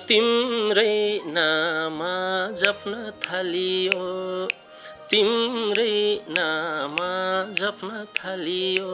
तिम्रै नाम जप्न थालियो, तिम्रै नाम जप्न थालियो,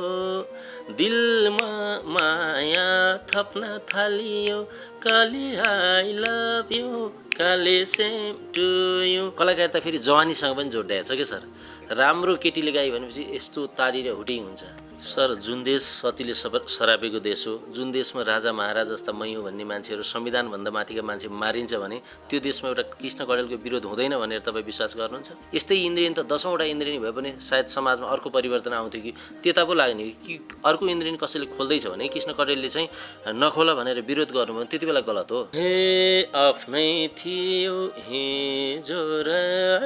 दिलमा माया थप्न थालियो, Kali I love you, Kale same to you. कलाकारिता फेरि जवानीसँग पनि जोडिरहेको छ क्या सर। राम्रो केटीले गाई भनेपछि यस्तो ताली र हुटिङ हुन्छ सर। जुन देश सतीले सरापेको देश हो, जुन देशमा राजा महाराजा जस्ता मै हो भन्ने मान्छेहरू संविधानभन्दा माथिका मान्छे मारिन्छ भने त्यो देशमा एउटा कृष्ण कडेलको विरोध हुँदैन भनेर तपाईँ विश्वास गर्नुहुन्छ? यस्तै इन्द्रियणी त 10औँवटा इन्द्रियणी भए पनि सायद समाजमा अर्को परिवर्तन आउँथ्यो कि त्यता पो लाग्ने कि अर्को इन्द्रियणी कसैले खोल्दैछ भने कृष्ण कडेलले चाहिँ नखोला भनेर विरोध गर्नुभयो त्यति बेला गलत हो। हे आफ्नै थियो हिजो र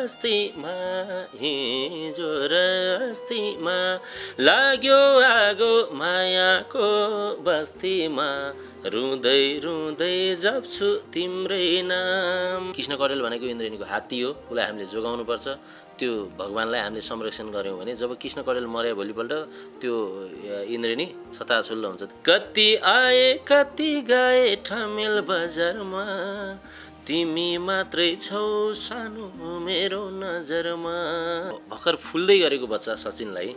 अस्तिमा, हिजो र अस्तिमा लाग्यो आगो मायाको बस्तीमा, रुँदै रुँदै जप्छु तिम्रै नाम। कृष्ण कडेल भनेको इन्द्रियणीको हात्ती हो, उसलाई हामीले जोगाउनुपर्छ। त्यो भगवान्लाई हामीले संरक्षण गऱ्यौँ भने जब कृष्ण कडेल मर्यो भोलिपल्ट त्यो इन्द्रियणी छताछुल्ल हुन्छ। कति आए कति गए ठमेल बजारमा, तिमी मात्रै छौ सानो मेरो नजरमा। भर्खर फुल्दै गरेको बच्चा सचिनलाई,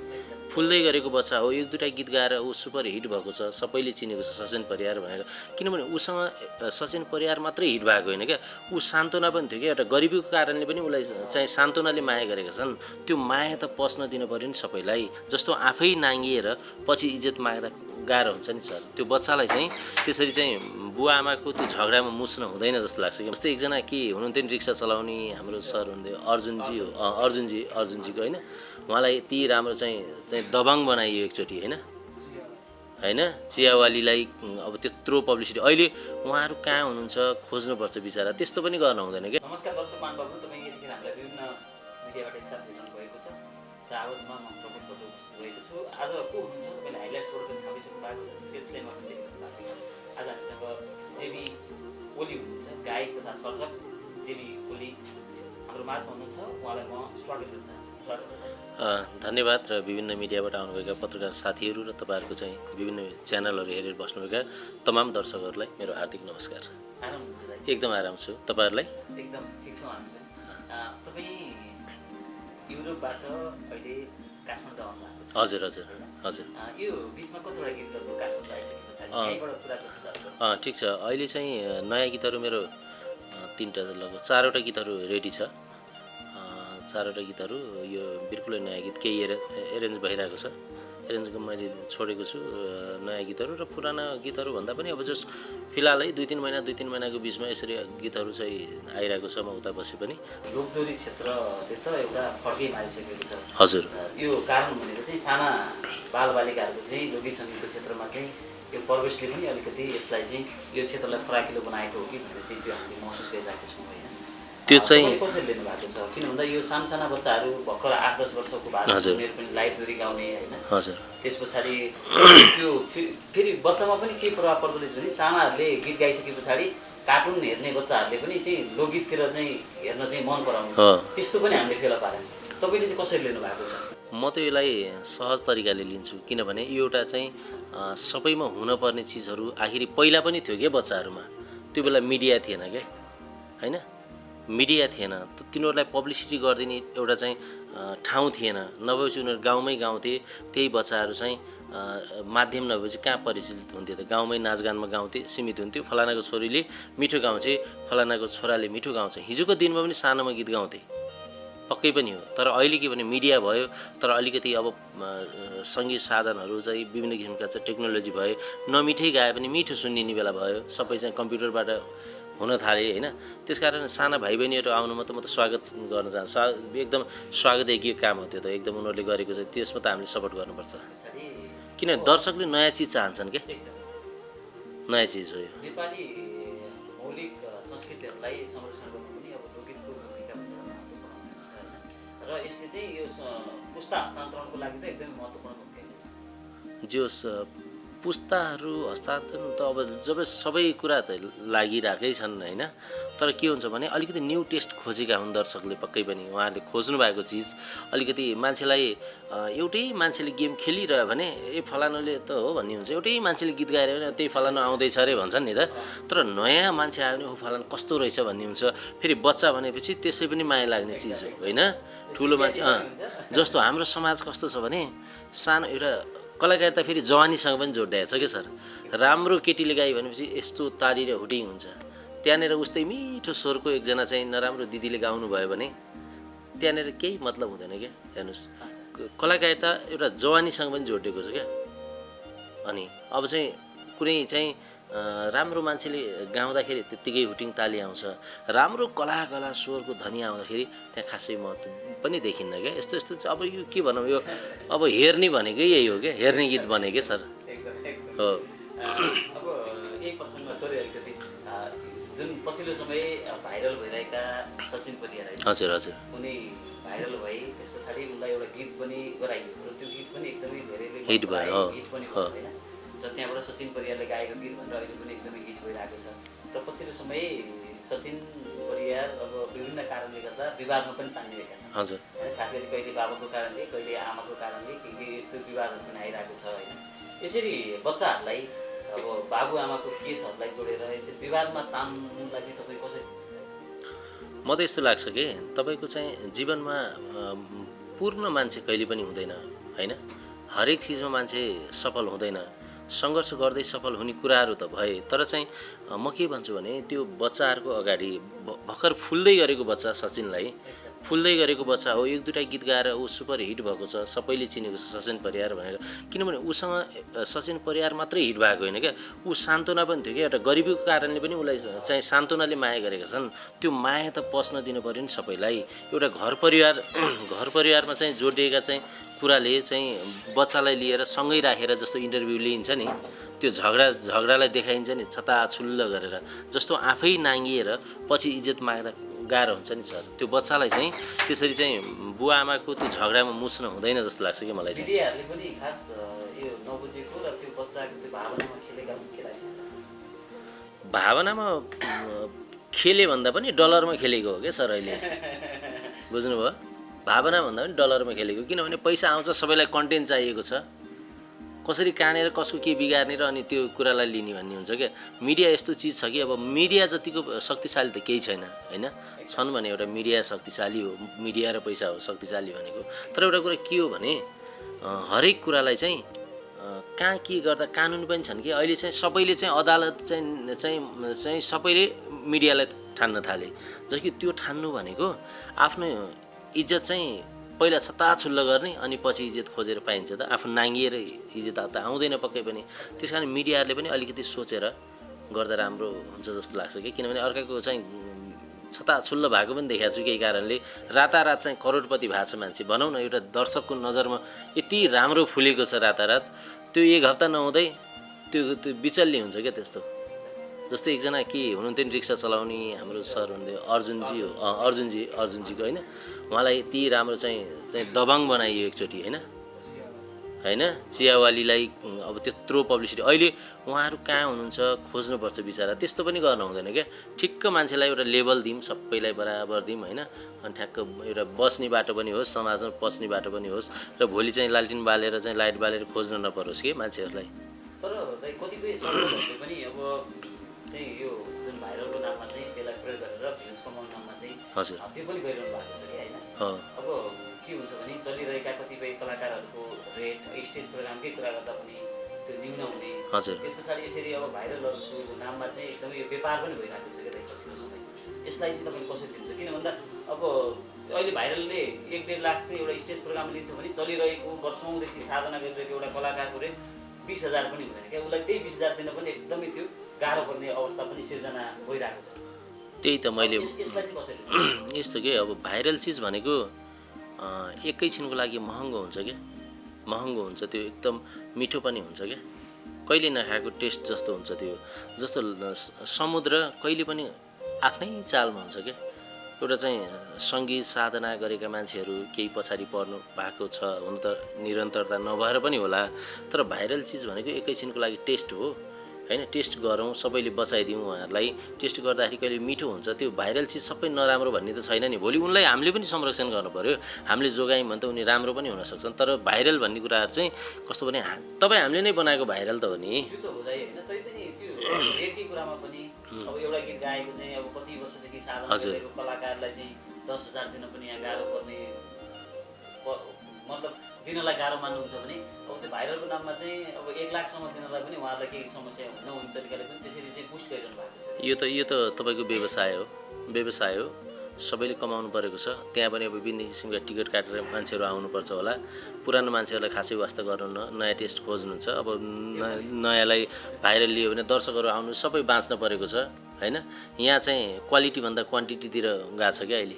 फुल्दै गरेको बच्चा हो, एक दुईवटा गीत गाएर ऊ सुपर हिट भएको छ, सबैले चिनेको छ सचिन परियार भनेर। किनभने उसँग सचिन परियार मात्रै हिट भएको होइन क्या, ऊ सान्त्वना पनि थियो क्या। एउटा गरिबीको कारणले पनि उसलाई चाहिँ सान्त्वनाले माया गरेका छन्। त्यो माया त पस्न दिनु पऱ्यो नि सबैलाई। जस्तो आफै नाङ्गिएर पछि इज्जत माग्दा गाह्रो हुन्छ नि सर। त्यो बच्चालाई चाहिँ त्यसरी चाहिँ बुवा आमाको त्यो झगडामा मुस्न हुँदैन जस्तो लाग्छ कि। जस्तै एकजना के हुनुहुन्थ्यो नि रिक्सा चलाउने हाम्रो सर हुनुहुन्थ्यो अर्जुनजी हो, अर्जुनजीको होइन, उहाँलाई यति राम्रो चाहिँ दबङ बनाइयो एकचोटि होइन चियावालीलाई। अब त्यत्रो पब्लिसिटी अहिले उहाँहरू कहाँ हुनुहुन्छ खोज्नुपर्छ बिचरा, त्यस्तो पनि गर्न हुँदैन क्या। नमस्कार दर्शक महानुभावहरू, तपाईँ यतिखेर हामीलाई विभिन्न मिडियाबाट एकसाथ हेर्नु भएको छ र आवाजमा म प्रमोद गर्दै उपस्थित भएको छु। आज को हुनुहुन्छ तपाईँले हाइलाइट्सबाट पनि थाहा पाइसक्नु भएको छ, त्यसकै फ्लेममा पनि देख्नु भएको छ। आज हामीसँग जेबी ओली हुनुहुन्छ, गायक तथा सर्जक जेबी ओली हाम्रो माझमा हुनुहुन्छ। उहाँलाई म स्वागत गर्न चाहन्छु। स्वागत छ। धन्यवाद। र विभिन्न मिडियाबाट आउनुभएका पत्रकार साथीहरू र तपाईँहरूको चाहिँ विभिन्न च्यानलहरू हेरेर बस्नुभएका तमाम दर्शकहरूलाई मेरो हार्दिक नमस्कार। आराम हुन्छ दाइ? एकदम आराम छु। तपाईँहरूलाई? एकदम ठिक छौँ हामीले। तपाईँ युरोपबाट अहिले काठमाडौँ आउनुभएको छ? हजुर हजुर हजुर। यो बिचमा कतिवटा गीतहरू काठमाडौँ आइसके पछाडि यहीँबाट कुराको सुधार? ठिक छ। अहिले चाहिँ नयाँ गीतहरू मेरो 3टा लगभग 4वटा गीतहरू रेडी छ। 4वटा गीतहरू यो बिल्कुलै नयाँ गीत, केही एरेन्ज भइरहेको छ। एरेन्जको मैले छोडेको छु नयाँ गीतहरू र पुराना गीतहरू भन्दा पनि अब जस फिलहाल है 2-3 महिनाको बिचमा यसरी गीतहरू चाहिँ आइरहेको छ। म उता बसे पनि लोकदोरी क्षेत्रले त एउटा फड्कै मारिसकेको छ। हजुर। यो कारण भनेको चाहिँ साना बालबालिकाहरूको चाहिँ लोकगीत सङ्गीतको क्षेत्रमा चाहिँ यो प्रवेशले पनि अलिकति यसलाई चाहिँ यो क्षेत्रलाई फराकिलो बनाएको हो कि भनेर चाहिँ त्यो हामीले महसुस गरिरहेको छौँ होइन? त्यो चाहिँ कसरी लिनु भएको छ? किन भन्दा यो साना बच्चाहरू भर्खर 8-10 वर्षको भएको उनीहरू पनि लाइभ दोरी गाउने होइन? हजुर। त्यस पछाडि त्यो फेरि बच्चामा पनि के प्रभाव पर्दो रहेछ भने सानाहरूले गीत गाइसके पछाडि कार्टुन हेर्ने बच्चाहरूले पनि चाहिँ लोकगीततिर चाहिँ हेर्न चाहिँ मन पराउनु, त्यस्तो पनि हामीले फेला पारेन। तपाईँले चाहिँ कसरी लिनु भएको छ? म त यसलाई सहज तरिकाले लिन्छु, किनभने यो एउटा चाहिँ सबैमा हुनपर्ने चिजहरू आखिरी पहिला पनि थियो क्या बच्चाहरूमा। त्यो बेला मिडिया थिएन क्या होइन, मिडिया थिएन, तिनीहरूलाई पब्लिसिटी गरिदिने एउटा चाहिँ ठाउँ थिएन। नभएपछि उनीहरू गाउँमै गाउँथे, त्यही बच्चाहरू चाहिँ माध्यम नभएपछि कहाँ परिचित हुन्थ्यो त? गाउँमै नाचगानमा गाउँथे, सीमित हुन्थ्यो। फलानाको छोरीले मिठो गाउँछे, फलानाको छोराले मिठो गाउँछ। हिजोको दिनमा पनि सानोमा गीत गाउँथे, पक्कै पनि हो। तर अहिले के भने मिडिया भयो, तर अलिकति अब सङ्गीत साधनहरू चाहिँ विभिन्न किसिमका चाहिँ टेक्नोलोजी भयो, नमिठै गाए पनि मिठो सुनिने बेला भयो। सबै चाहिँ कम्प्युटरबाट हुन थाले होइन। त्यसकारण साना भाइ बहिनीहरू आउनुमा त म त स्वागत गर्न चाहन्छु। एकदम स्वागतयोग्य काम हो त्यो त, एकदम उनीहरूले गरेको चाहिँ त्यसमा त हामीले सपोर्ट गर्नुपर्छ। किन दर्शकले नयाँ चिज चाहन्छन् क्या, नयाँ चिज हो यो। नेपाली मौलिक संस्कृतिहरूलाई संरक्षण गर्नु पनि अब लोकगीतको भूमिका महत्त्वपूर्ण हुन्छ होइन? र यसले चाहिँ यो पुस्ता हस्तान्तरणको लागि त एकदमै महत्त्वपूर्ण भूमिका खेल्छ। जोस् पुस्ताहरू हस्तान्तरण त अब जब सबै कुरा चाहिँ लागिरहेकै छन् होइन, तर के हुन्छ भने अलिकति न्यू टेस्ट खोजेका हुन् दर्शकले पक्कै पनि। उहाँहरूले खोज्नु भएको चिज अलिकति मान्छेलाई एउटै मान्छेले गेम खेलिरह्यो भने ए फलानुले त हो भन्ने हुन्छ, एउटै मान्छेले गीत गाएर भने त्यही फलानु आउँदैछ अरे भन्छन् नि त। तर नयाँ मान्छे आयो भने हो फलानु कस्तो रहेछ भन्ने हुन्छ। फेरि बच्चा भनेपछि त्यसै पनि माया लाग्ने चिज हो होइन। ठुलो मान्छे जस्तो हाम्रो समाज कस्तो छ भने सानो एउटा कलाकारिता फेरि जवानीसँग पनि जोडिएको छ क्या सर। राम्रो केटीले गायो भनेपछि यस्तो ताली र हुटिङ हुन्छ, त्यहाँनिर उस्तै मिठो स्वरको एकजना चाहिँ नराम्रो दिदीले गाउनु भयो भने त्यहाँनिर केही मतलब हुँदैन क्या। हेर्नुहोस् कलाकारिता एउटा जवानीसँग पनि जोडिएको छ क्या। अनि अब चाहिँ कुनै चाहिँ राम्रो मान्छेले गाउँदाखेरि त्यत्तिकै हुटिङ ताली आउँछ, राम्रो कला स्वरको ध्वनि आउँदाखेरि त्यहाँ खासै महत्त्व पनि देखिन्न क्या। यस्तो यस्तो चाहिँ अब यो के भनौँ, यो अब हेर्ने भनेकै यही हो क्या, हेर्ने गीत भने क्या सर हो। अब यही प्रसङ्गमा थोरै अलिकति जुन पछिल्लो समय भाइरल भइरहेका सचिन परियार होइन, हजुर हजुर, उनी भाइरल भए त्यस पछाडि उनलाई एउटा गीत पनि गराइयो र त्यो गीत पनि एकदमै धेरैले हिट भयो, हिट पनि भयो होइन। र त्यहाँबाट सचिन परियारले गाएको गीत भनेर अहिले पनि एकदमै हिट भइरहेको छ। र पछिल्लो समय सचिन परियार अब विभिन्न कारणले गर्दा विवादमा पनि तानिरहेका छन् हजुर। खास गरी कहिले बाबाको कारणले, कहिले आमाको कारणले के यस्तो विवादहरू पनि आइरहेको छ होइन। यसरी बच्चाहरूलाई अब बाबुआमाको केसहरूलाई जोडेर यसरी विवादमा तान्नुलाई चाहिँ तपाईँ कसरी? म त यस्तो लाग्छ कि तपाईँको चाहिँ जीवनमा पूर्ण मान्छे कहिले पनि हुँदैन होइन। हरेक चिजमा मान्छे सफल हुँदैन, सङ्घर्ष गर्दै सफल हुने कुराहरू त भए, तर चाहिँ म के भन्छु भने त्यो बच्चाहरूको अगाडि भर्खर फुल्दै गरेको बच्चा सचिनलाई, फुल्दै गरेको बच्चा हो, एक दुईवटा गीत गाएर ऊ सुपर हिट भएको छ, सबैले चिनेको छ सचिन परियार भनेर। किनभने उसँग सचिन परियार मात्रै हिट भएको होइन क्या, ऊ सान्त्वना पनि थियो क्या। एउटा गरिबीको कारणले पनि उसलाई चाहिँ सान्त्वनाले माया गरेका छन्। त्यो माया त पस्न दिनु पऱ्यो नि सबैलाई। एउटा घर परिवारमा चाहिँ जोडिएका चाहिँ कुराले चाहिँ बच्चालाई लिएर सँगै राखेर जस्तो इन्टरभ्यू लिइन्छ नि, त्यो झगडालाई देखाइन्छ नि छताछुल्ल गरेर, जस्तो आफै नाङ्गिएर पछि इज्जत माग्दा गाह्रो हुन्छ नि सर। त्यो बच्चालाई चाहिँ त्यसरी चाहिँ बुवा आमाको त्यो झगडामा मुस्न हुँदैन जस्तो लाग्छ कि मलाई चाहिँ। मिडियाहरूले पनि खास यो नबुझेको र त्यो बच्चाको त्यो भावनामा खेलेका के लाग्छ? भावनामा खेले भन्दा पनि डलरमा खेलेको हो क्या सर अहिले, बुझ्नुभयो? भावना भन्दा पनि डलरमा खेलेको, किनभने पैसा आउँछ, सबैलाई कन्टेन्ट चाहिएको छ, कसरी कानेर कसको के बिगार्ने र अनि त्यो कुरालाई लिने भन्ने हुन्छ क्या। मिडिया यस्तो चिज छ कि अब मिडिया जतिको शक्तिशाली त केही छैन होइन। छन् भने एउटा मिडिया शक्तिशाली हो, मिडिया र पैसा हो शक्तिशाली भनेको। तर एउटा कुरा के हो भने हरेक कुरालाई चाहिँ कहाँ के गर्दा कानुन पनि छन् कि अहिले चाहिँ सबैले चाहिँ अदालत चाहिँ सबैले मिडियालाई ठान्न थाले। जस्तो कि त्यो ठान्नु भनेको आफ्नो इज्जत चाहिँ पहिला छताछुल्ल गर्ने अनि पछि इज्जत खोजेर पाइन्छ त, आफू नाङ्गिएर इज्जत त आउँदैन पक्कै पनि। त्यस कारण मिडियाहरूले पनि अलिकति सोचेर गर्दा राम्रो हुन्छ जस्तो लाग्छ कि। किनभने अर्काको चाहिँ छताछुल्ल भएको पनि देखाएको छु केही कारणले, रातारात चाहिँ करोडपति भएको छ मान्छे भनौँ न, एउटा दर्शकको नजरमा यति राम्रो फुलेको छ रातारात, त्यो एक हप्ता नहुँदै त्यो बिचल्ली हुन्छ क्या त्यस्तो। जस्तै एकजना के हुनुहुन्थ्यो नि रिक्सा चलाउने हाम्रो सर हुनुहुन्थ्यो अर्जुनजीको होइन, उहाँलाई यति राम्रो चाहिँ दबङ बनाइयो एकचोटि होइन चियावालीलाई अब त्यत्रो पब्लिसिटी। अहिले उहाँहरू कहाँ हुनुहुन्छ खोज्नुपर्छ बिचरा, त्यस्तो पनि गर्न हुँदैन क्या। ठिक्क मान्छेलाई एउटा लेभल दिउँ, सबैलाई बराबर दिउँ होइन, अनि ठ्याक्क एउटा बस्ने बाटो पनि होस्, समाजमा पस्ने बाटो पनि होस्, र भोलि चाहिँ लालटिन बालेर चाहिँ लाइट बालेर खोज्न नपरोस् कि मान्छेहरूलाई। तर कतिपय सरकारहरूले पनि अब चाहिँ यो जुन भाइरलको नाममा चाहिँ त्यसलाई प्रयोग गरेर भ्युज कमाउने नाममा चाहिँ हजुर त्यो पनि गरिरहनु भएको छ कि होइन। अब के हुन्छ भने चलिरहेका कतिपय कलाकारहरूको रेट स्टेज प्रोग्रामकै कुरा गर्दा पनि त्यो निम्न हुने, हजुर त्यस पछाडि यसरी अब भाइरलहरूको नाममा चाहिँ एकदमै यो व्यापार पनि भइरहेको छ क्या पछिल्लो समय। यसलाई चाहिँ तपाईँले कसरी दिन्छ? किन भन्दा अब अहिले भाइरलले 1-1.5 लाख चाहिँ एउटा स्टेज प्रोग्राम लिन्छ भने चलिरहेको वर्षौँदेखि साधना गरिरहेको एउटा कलाकारको रेट 20,000 पनि हुँदैन क्या। उसलाई त्यही 20,000 दिन पनि एकदमै त्यो गाह्रो पर्ने अवस्था पनि सिर्जना भइरहेको छ। त्यही त मैले यसलाई चाहिँ कसरी यस्तो के अब भाइरल चिज भनेको एकैछिनको लागि महँगो हुन्छ क्या, महँगो हुन्छ, त्यो एकदम मिठो पनि हुन्छ क्या, कहिले नखाएको टेस्ट जस्तो हुन्छ त्यो। जस्तो समुद्र कहिले पनि आफ्नै चालमा हुन्छ क्या, एउटा चाहिँ सङ्गीत साधना गरेका मान्छेहरू केही पछाडि पर्नु भएको छ। हुन त निरन्तरता नभएर पनि होला, तर भाइरल चिज भनेको एकैछिनको लागि टेस्ट हो हैन। टेस्ट गरौँ, सबैले बचाइदिउँ उहाँहरूलाई। टेस्ट गर्दाखेरि कहिले मिठो हुन्छ, त्यो भाइरल चिज सबै नराम्रो भन्ने त छैन नि। भोलि उनलाई हामीले पनि संरक्षण गर्नु पर्यो। हामीले जोगायौँ भने त उनी राम्रो पनि हुन सक्छन्। तर भाइरल भन्ने कुराहरू चाहिँ कस्तो भने तपाईँ हामीले नै बनाएको भाइरल त हो नि। त्यो त हो होइन, तै पनि त्यो रेटकै कुरामा पनि अब एउटा गीत गाएको चाहिँ अब कति वर्षदेखि साधना गरेको कलाकारलाई चाहिँ 10,000 दिन पनि यहाँ गाह्रो पर्ने, मतलब दिनलाई गाह्रो मान्नुहुन्छ भने अब त्यो भाइरलको नाममा चाहिँ अब 1 लाखसम्म दिनलाई पनि उहाँहरूलाई केही समस्या नहुने तरिकाले पनि त्यसरी चाहिँ पुस्ट गरिरहनु भएको छ। यो त तपाईँको व्यवसाय हो। सबैले कमाउनु परेको छ। त्यहाँ पनि अब विभिन्न किसिमका टिकट काटेर मान्छेहरू आउनुपर्छ होला। पुरानो मान्छेहरूलाई खासै वास्ता गर्नु नयाँ टेस्ट खोज्नुहुन्छ। अब नयाँलाई भाइरल लियो भने दर्शकहरू आउनु सबै बाँच्न परेको छ हैन। यहाँ चाहिँ क्वालिटीभन्दा क्वान्टिटीतिर गएको छ क्या अहिले।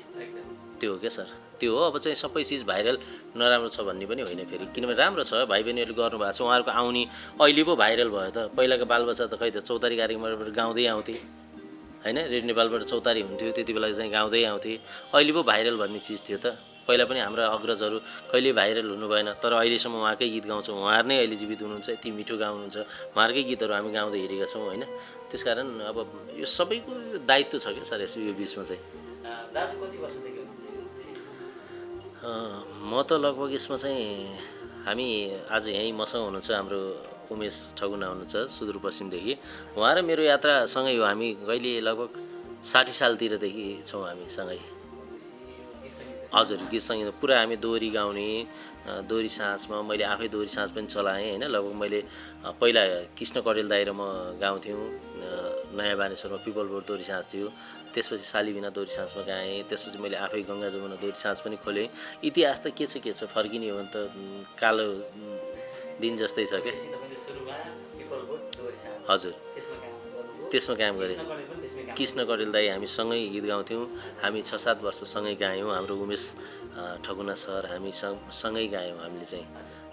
त्यो हो क्या सर, त्यो हो। अब चाहिँ सबै चिज भाइरल नराम्रो छ भन्ने पनि होइन फेरि, किनभने राम्रो छ। भाइ बहिनीहरूले गर्नुभएको छ, उहाँहरूको आउने अहिले पो भाइरल भयो त। पहिलाको बालबच्चा त खै त चौतारी कार्यक्रमबाट गाउँदै आउँथे हैन। रेडियो नेपालबाट चौतारी हुन्थ्यो, त्यति बेला चाहिँ गाउँदै आउँथे। अहिले पो भाइरल भन्ने चिज थियो त। पहिला पनि हाम्रा अग्रजहरू कहिले भाइरल हुनु भएन, तर अहिलेसम्म उहाँकै गीत गाउँछौँ। उहाँहरू नै अहिले जीवित हुनुहुन्छ, यति मिठो गाउनुहुन्छ। उहाँहरूकै गीतहरू हामी गाउँदै हिँडेका छौँ हैन। त्यसकारण अब यो सबैको दायित्व छ क्या सर यो बिचमा चाहिँ। दाजु कति वर्षदेखि हुनुहुन्छ? म त लगभग यसमा चाहिँ हामी आज यहीँ मसँग हुनुहुन्छ हाम्रो उमेश ठगुना हुनुहुन्छ सुदूरपश्चिमदेखि। उहाँ र मेरो यात्रा सँगै हो। हामी कहिले लगभग 60 सालतिरदेखि छौँ हामी सँगै। हजुर, गीत सङ्गीत पुरा हामी दोहोरी गाउने, दोहोरी साँझमा मैले आफै दोहोरी साँझ पनि चलाएँ हैन। लगभग मैले पहिला कृष्ण कडेल दाइ र म गाउँथ्यौँ नयाँ बानेश्वरमा। पिपल बोर्ड दोहोरी साँझ थियो, त्यसपछि सालीबिना दोहोरी साँझमा गाएँ। त्यसपछि मैले आफै गङ्गा जमुना दोहोरी साँझ पनि खोलेँ। इतिहास त के छ फर्किने हो भने त कालो दिन जस्तै छ क्या। हजुर, त्यसमा काम गरेँ। कृष्ण कडेल दाइ हामी सँगै गीत गाउँथ्यौँ। हामी 6-7 वर्ष सँगै गायौँ। हाम्रो उमेश ठगुना सर हामी सँगै गायौँ हामीले चाहिँ।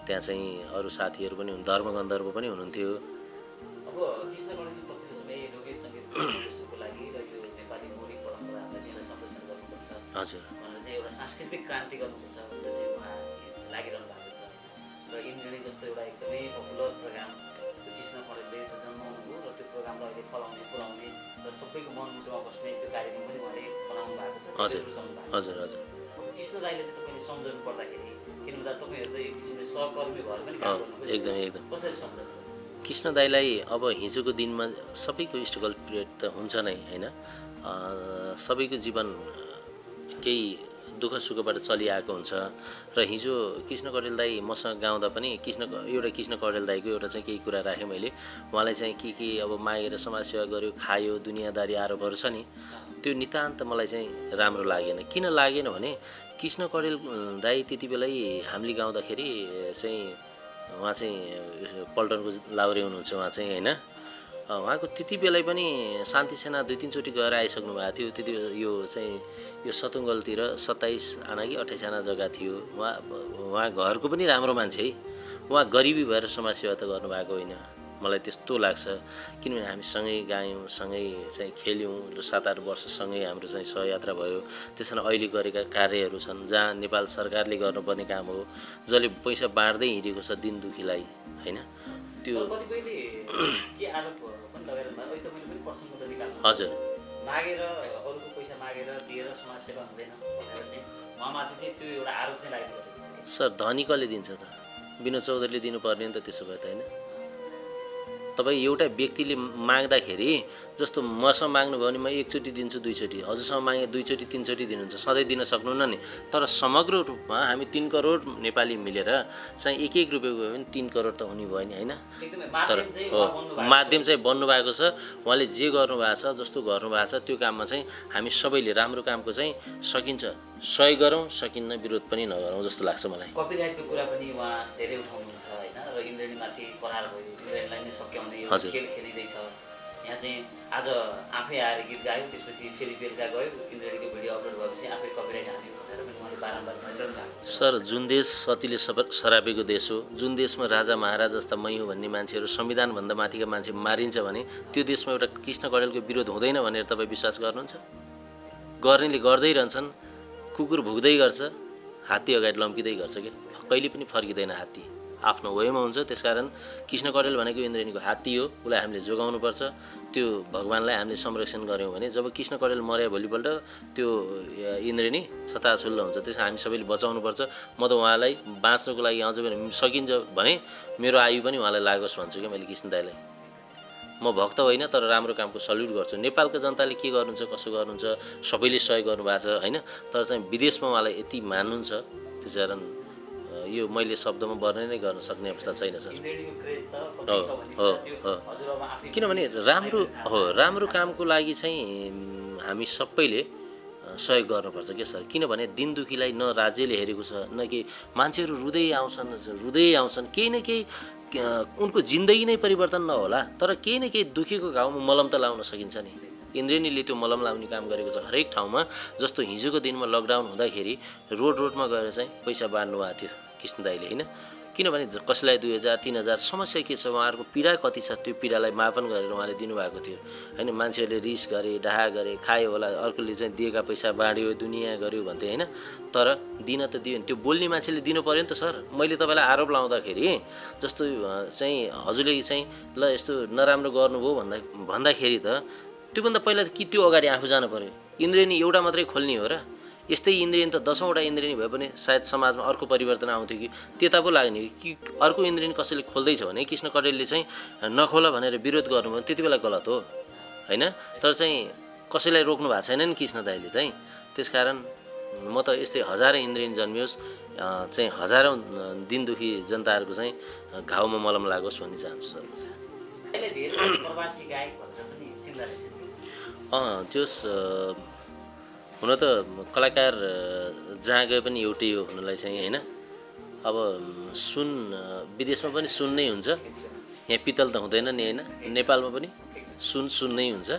त्यहाँ चाहिँ अरू साथीहरू पनि धर्म गन्धर्व पनि हुनुहुन्थ्यो। अब कृष्ण कडेलले पछिल्लो समय लोक सङ्गीतको लागि र यो नेपाली मौलिक परम्पराहरूलाई चाहिँ संरक्षण गर्नुपर्छ हजुर भनेर चाहिँ एउटा सांस्कृतिक क्रान्ति गर्नुपर्छ भनेर चाहिँ उहाँ लागिरहनु भएको छ। र इन्द्रणी जस्तो एउटा एकदमै पपुलर प्रोग्राम त्यो कृष्ण कडेलले जन्माउनु हो र त्यो प्रोग्रामलाई अहिले पुऱ्याउने र सबैको मनमुटुमा बस्ने त्यो कार्यक्रम पनि उहाँले बनाउनु भएको छ। हजुर हजुर हजुर। कृष्ण दाइले चाहिँ तपाईँले सम्झनु पर्दाखेरि किन भन्दा तपाईँहरू त एक किसिमले सहकर्मी भएर पनि काम गर्नु एकदम कसरी सम्झनुहुन्छ? कृष्ण दाइलाई अब हिजोको दिनमा सबैको स्ट्रगल पिरियड त हुन्छ नै हैन। सबैको जीवन केही दुःख सुखबाट चलिआएको हुन्छ र हिजो कृष्ण कडेल दाइ मसँग गाउँदा पनि कृष्ण कडेल दाइको एउटा चाहिँ केही कुरा राखेँ मैले। उहाँलाई चाहिँ के अब मागेर समाजसेवा गर्यो, खायो, दुनियाँदारी आरोपहरू छ नि, त्यो नितान्त मलाई चाहिँ राम्रो लागेन। किन लागेन भने कृष्ण कडेल दाइ त्यति बेलै हामीले गाउँदाखेरि चाहिँ उहाँ चाहिँ पल्टनको लाउरे हुनुहुन्छ उहाँ चाहिँ हैन। उहाँको त्यति बेलै पनि शान्ति सेना 2-3 चोटि गएर आइसक्नु भएको थियो। त्यति यो चाहिँ यो सतुङ्गलतिर 27 आना कि 28 आना जग्गा थियो। उहाँ घरको पनि राम्रो मान्छे है। उहाँ गरिबी भएर समाजसेवा त गर्नुभएको होइन, मलाई त्यस्तो लाग्छ। किनभने हामी सँगै गायौँ, सँगै चाहिँ खेल्यौँ र 7-8 वर्षसँगै हाम्रो चाहिँ सहयात्रा भयो। त्यसमा अहिले गरेका कार्यहरू छन् जहाँ नेपाल सरकारले गर्नुपर्ने काम हो, जसले पैसा बाँड्दै हिँडेको छ दिन दुखीलाई हैन। त्यो कतिपयले के आरोप पनि लगाएर अहिले त मैले पनि प्रसङ्ग त निकाल्नु हजुर मागेर अरूको पैसा मागेर दिएर समाजसेवा हुँदैन भनेर चाहिँ उहाँमाथि चाहिँ त्यो एउटा आरोप चाहिँ लागिरहेको छ। सर धनी कसले दिन्छ त? विनोद चौधरीले दिनुपर्ने नि त त्यसो भए त हैन। तपाईँ एउटा व्यक्तिले माग्दाखेरि जस्तो मसँग माग्नुभयो भने म 1 चोटि दिन्छु, 2 चोटि, हजुरसँग मागे 2 चोटि 3 चोटि दिनुहुन्छ, सधैँ दिन सक्नुहुन्न नि। तर समग्र रूपमा हामी 3 करोड नेपाली मिलेर चाहिँ 1-1 रुपियाँ गयो भने 3 करोड त हुने भयो नि हैन। तर माध्यम चाहिँ बन्नुभएको छ। उहाँले जे गर्नुभएको छ, जस्तो गर्नुभएको छ त्यो काममा चाहिँ हामी सबैले राम्रो कामको चाहिँ सकिन्छ सहयोग गरौँ, सकिन्न विरोध पनि नगरौँ जस्तो लाग्छ मलाई। कपिराइटको कुरा पनि उहाँ धेरै उठाउनुहुन्छ हैन। र इन्द्रणीमाथि प्रहार भयो, इन्द्रणीलाई नै सच्याउने यो खेल खेलिँदैछ। यहाँ चाहिँ आज आफै आएर गीत गायो, त्यसपछि फेरि बेलुका गयो, इन्द्रणीको भिडियो अपलोड भएपछि आफै कपिराइट हान्यो भनेर पनि उहाँले बारम्बार भनिरहनु भएको छ। सर जुन देश सतीले सरापेको देश हो, जुन देशमा राजा महाराज जस्ता मै हो भन्ने मान्छेहरू संविधानभन्दा माथिका मान्छे मारिन्छ भने त्यो देशमा एउटा कृष्ण कडेलको विरोध हुँदैन भनेर तपाईँ विश्वास गर्नुहुन्छ? गर्नेले गर्दै रहन्छन्। कुकुर भुक्दै गर्छ, हात्ती अगाडि लम्किँदै गर्छ क्या, कहिले पनि फर्किँदैन हात्ती, आफ्नो वेमा हुन्छ। त्यसकारण कृष्ण कडेल भनेको इन्द्रेणीको हात्ती हो, उसलाई हामीले जोगाउनुपर्छ। त्यो भगवान्लाई हामीले संरक्षण गऱ्यौँ भने जब कृष्ण कडेल मर्या भोलिपल्ट त्यो इन्द्रेणी छताछुल्ल हुन्छ। त्यस हामी सबैले बचाउनुपर्छ। म त उहाँलाई बाँच्नको लागि अझ पनि सकिन्छ भने मेरो आयु पनि उहाँलाई लागोस् भन्छु क्या मैले कृष्ण दाइलाई। म भक्त होइन तर राम्रो कामको सल्युट गर्छु। नेपालको जनताले के गर्नुहुन्छ कसो गर्नुहुन्छ सबैले सहयोग गर्नुभएको छ होइन, तर चाहिँ विदेशमा उहाँलाई यति मान्नुहुन्छ, त्यस कारण यो मैले शब्दमा वर्णन नै गर्न सक्ने अवस्था छैन सर। किनभने राम्रो कामको लागि चाहिँ हामी सबैले सहयोग गर्नुपर्छ क्या सर। किनभने दिन दुखीलाई न राज्यले हेरेको छ न केही, मान्छेहरू रुँदै आउँछन् केही न केही उनको जिन्दगी नै परिवर्तन नहोला तर केही न केही दुखेको घाउमा मलम त लाउन सकिन्छ नि। इन्द्रेणीले त्यो मलम लाउने काम गरेको छ हरेक ठाउँमा। जस्तो हिजोको दिनमा लकडाउन हुँदाखेरि रोडमा गएर चाहिँ पैसा बाँड्नु भएको थियो कृष्ण दाइले होइन। किनभने कसैलाई 2000 3000 समस्या के छ, उहाँहरूको पीडा कति छ त्यो पीडालाई मापन गरेर उहाँले दिनुभएको थियो होइन। मान्छेहरूले रिस गरे, डाहा गरे, खायो होला, अर्कोले चाहिँ दिएका पैसा बाँड्यो, दुनियाँ गर्यो भन्थे होइन। तर दिन त दियो नि, त्यो बोल्ने मान्छेले दिनु पऱ्यो नि त सर। मैले तपाईँलाई आरोप लाउँदाखेरि जस्तो चाहिँ हजुरले चाहिँ ल यस्तो नराम्रो गर्नुभयो भन्दाखेरि त त्योभन्दा पहिला कि त्यो अगाडि आफू जानु पऱ्यो। इन्द्रेणी एउटा मात्रै खोल्ने हो र? यस्तै इन्द्रेणी त 10औँवटा इन्द्रेणी भए पनि सायद समाजमा अर्को परिवर्तन आउँथ्यो कि त्यता पो लाग्ने कि अर्को इन्द्रेणी कसैले खोल्दैछ भने कृष्ण कडेलले चाहिँ नखोला भनेर विरोध गर्नुभयो त्यति बेला गलत हो होइन। तर चाहिँ कसैलाई रोक्नु भएको छैन नि कृष्ण दाइले चाहिँ। त्यसकारण म त यस्तै हजारौँ इन्द्रेणी जन्मियोस् चाहिँ हजारौँ दिन दुखी जनताहरूको चाहिँ घाउमा मलम लागोस् भन्ने चाहन्छु सर। त्यस हुन त कलाकार जहाँ गए पनि एउटै हो हुनलाई चाहिँ होइन। अब सुन विदेशमा पनि सुन नै हुन्छ, यहाँ पित्तल त हुँदैन नि होइन। नेपालमा पनि सुन नै हुन्छ।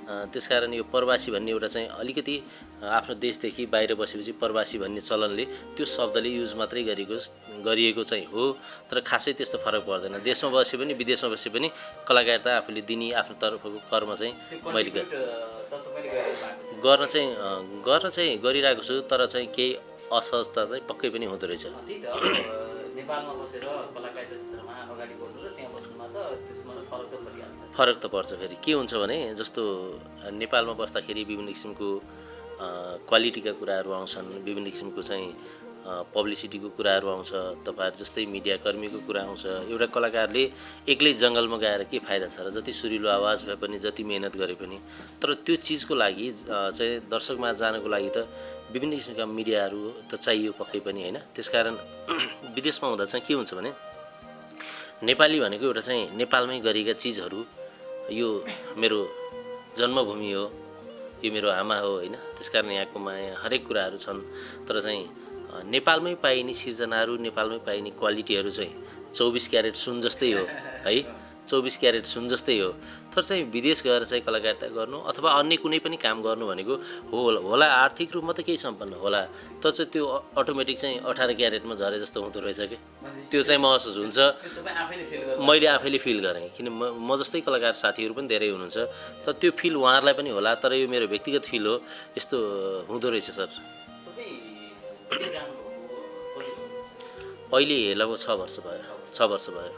त्यसकारण यो प्रवासी भन्ने एउटा चाहिँ अलिकति आफ्नो देशदेखि बाहिर बसेपछि प्रवासी भन्ने चलनले त्यो शब्दले युज मात्रै गरिएको चाहिँ हो, तर खासै त्यस्तो फरक पर्दैन। देशमा बसे पनि विदेशमा बसे पनि कलाकार त आफूले दिने आफ्नो तर्फको कर्म चाहिँ मैले गर्न चाहिँ गरिरहेको छु। तर चाहिँ केही असहजता चाहिँ पक्कै पनि हुँदो रहेछ। नेपालमा बसेर कलाकारिता क्षेत्रमा अगाडि बढ्नु र त्यहाँ बस्नुमा त त्यसमा फरक त परिहाल्छ। फरक त पर्छ। फेरि के हुन्छ भने जस्तो नेपालमा बस्दाखेरि विभिन्न किसिमको क्वालिटीका कुराहरू आउँछन्, विभिन्न किसिमको चाहिँ पब्लिसिटीको कुराहरू आउँछ, तपाईँहरू जस्तै मिडियाकर्मीको कुरा आउँछ। एउटा कलाकारले एक्लै जङ्गलमा गएर के फाइदा छ र? जति सुरिलो आवाज भए पनि जति मेहनत गरे पनि, तर त्यो चिजको लागि चाहिँ दर्शकमा जानको लागि त विभिन्न किसिमका मिडियाहरू त चाहियो पक्कै पनि होइन। त्यसकारण विदेशमा हुँदा चाहिँ के हुन्छ भने नेपाली भनेको एउटा चाहिँ नेपालमै गरिएका चिजहरू, यो मेरो जन्मभूमि हो, यो मेरो आमा हो होइन। त्यसकारण यहाँको माया हरेक कुराहरू छन्। तर चाहिँ नेपालमै पाइने सिर्जनाहरू, नेपालमै पाइने क्वालिटीहरू चाहिँ 24 क्यारेट सुन जस्तै हो है, 24 क्यारेट सुन जस्तै हो। तर चाहिँ विदेश गएर चाहिँ कलाकारिता गर्नु अथवा अन्य कुनै पनि काम गर्नु भनेको होला आर्थिक रूपमा त केही सम्पन्न होला, तर चाहिँ त्यो अटोमेटिक चाहिँ 18 क्यारेटमा झरे जस्तो हुँदो रहेछ कि त्यो चाहिँ महसुस हुन्छ। मैले आफैले फिल गरेँ, किन म जस्तै कलाकार साथीहरू पनि धेरै हुनुहुन्छ, तर त्यो फिल उहाँहरूलाई पनि होला, तर यो मेरो व्यक्तिगत फिल हो, यस्तो हुँदो रहेछ सर। अहिले लगभग 6 वर्ष भयो।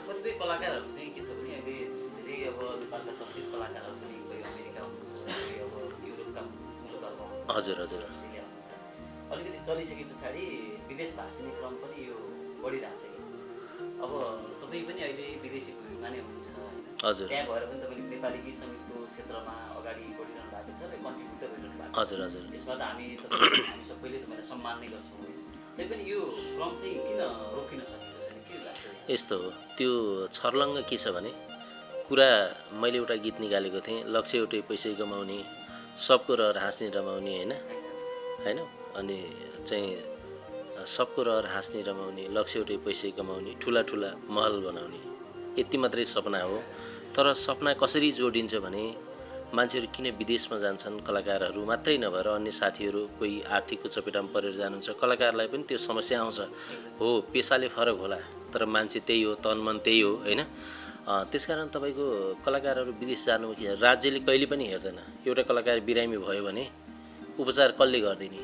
कतिपय कलाकारहरू चाहिँ के छ भने अहिले धेरै अब नेपालका चर्चित कलाकारहरू पनि कोही अमेरिका हुनुहुन्छ, कोही अब युरोपका मुलुकहरूमा हजुर अस्ट्रेलिया हुनुहुन्छ। अलिकति चलिसके पछाडि विदेश भाषिने क्रम पनि यो बढिरहेछ कि अब तपाईँ पनि अहिले विदेशी भूमिमा नै हुनुहुन्छ होइन। हजुर। त्यहाँ भएर पनि तपाईँले नेपाली गीत सङ्गीतको क्षेत्रमा अगाडि बढिरहनु भएको छ र कन्ट्रिब्युट त गरिरहनु भएको छ। हजुर। यसमा त हामी सबैले तपाईँलाई सम्मान नै गर्छौँ। तैपनि यो क्रम चाहिँ किन रोकिन सकेको छैन, के लाग्छ? यस्तो हो, त्यो छर्लङ्ग के छ भने कुरा मैले एउटा गीत निकालेको थिएँ, लक्ष्य एउटै पैसै कमाउने, सबको रहर हाँस्ने रमाउने होइन। अनि चाहिँ सबको रहर हाँस्ने रमाउने, लक्ष्य एउटै पैसै कमाउने, ठुला महल बनाउने, यति मात्रै सपना हो। तर सपना कसरी जोडिन्छ भने मान्छेहरू किन विदेशमा जान्छन्, कलाकारहरू मात्रै नभएर अन्य साथीहरू कोही आर्थिकको चपेटामा परेर जानुहुन्छ, कलाकारलाई पनि त्यो समस्या आउँछ। हो पेसाले फरक होला तर मान्छे त्यही हो, तन मन त्यही हो होइन। त्यसकारण तपाईँको कलाकारहरू विदेश जानु राज्यले कहिले पनि हेर्दैन। एउटा कलाकार बिरामी भयो भने उपचार कसले गरिदिने?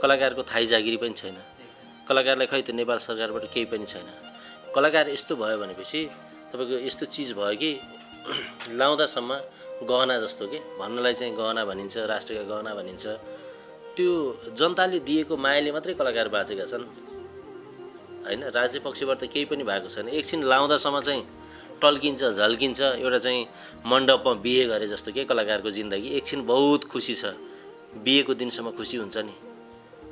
कलाकारको थाहै जागिरी पनि छैन। कलाकारलाई खै त नेपाल सरकारबाट केही पनि छैन। कलाकार यस्तो भयो भनेपछि तपाईँको यस्तो चिज भयो कि लाउँदासम्म गहना जस्तो के भन्नलाई चाहिँ गहना भनिन्छ, राष्ट्रका गहना भनिन्छ। त्यो जनताले दिएको मायाले मात्रै कलाकार बाँचेका छन् हैन। राज्य पक्षबाट त केही पनि भएको छैन। एकछिन लाउँदासम्म चाहिँ टल्किन्छ, झल्किन्छ। एउटा चाहिँ मण्डपमा बिहे गरे जस्तो के कलाकारको जिन्दगी एकछिन बहुत खुसी छ, बिहेको दिनसम्म खुसी हुन्छ नि,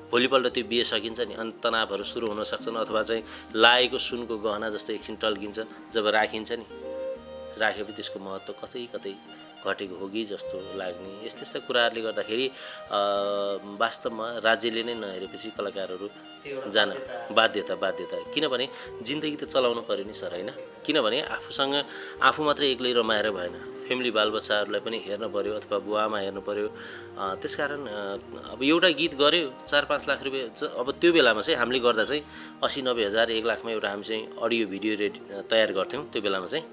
भोलिपल्ट त्यो बिहे सकिन्छ नि, अनि तनावहरू सुरु हुन सक्छन्। अथवा चाहिँ लागेको सुनको गहना जस्तो एकछिन टल्किन्छ, जब राखिन्छ नि, राखेपछि त्यसको महत्त्व कतै कतै घटेको हो कि जस्तो लाग्ने। यस्ता यस्ता कुराहरूले गर्दाखेरि वास्तवमा राज्यले नै नहेरेपछि कलाकारहरू जान बाध्यता किनभने जिन्दगी त चलाउनु पर्यो नि सर हैन। किनभने आफू मात्रै एक्लै रमाएर भएन, फ्यामिली बालबच्चाहरूलाई पनि हेर्न पर्यो अथवा बुवाआमा हेर्नु पर्यो। त्यसकारण अब एउटा गीत गऱ्यो 4-5 लाख रुपियाँ। अब त्यो बेलामा चाहिँ हामीले गर्दा चाहिँ 80-90 हजार 1 लाखमा एउटा हामी चाहिँ अडियो भिडियो तयार गर्थ्यौँ त्यो बेलामा चाहिँ।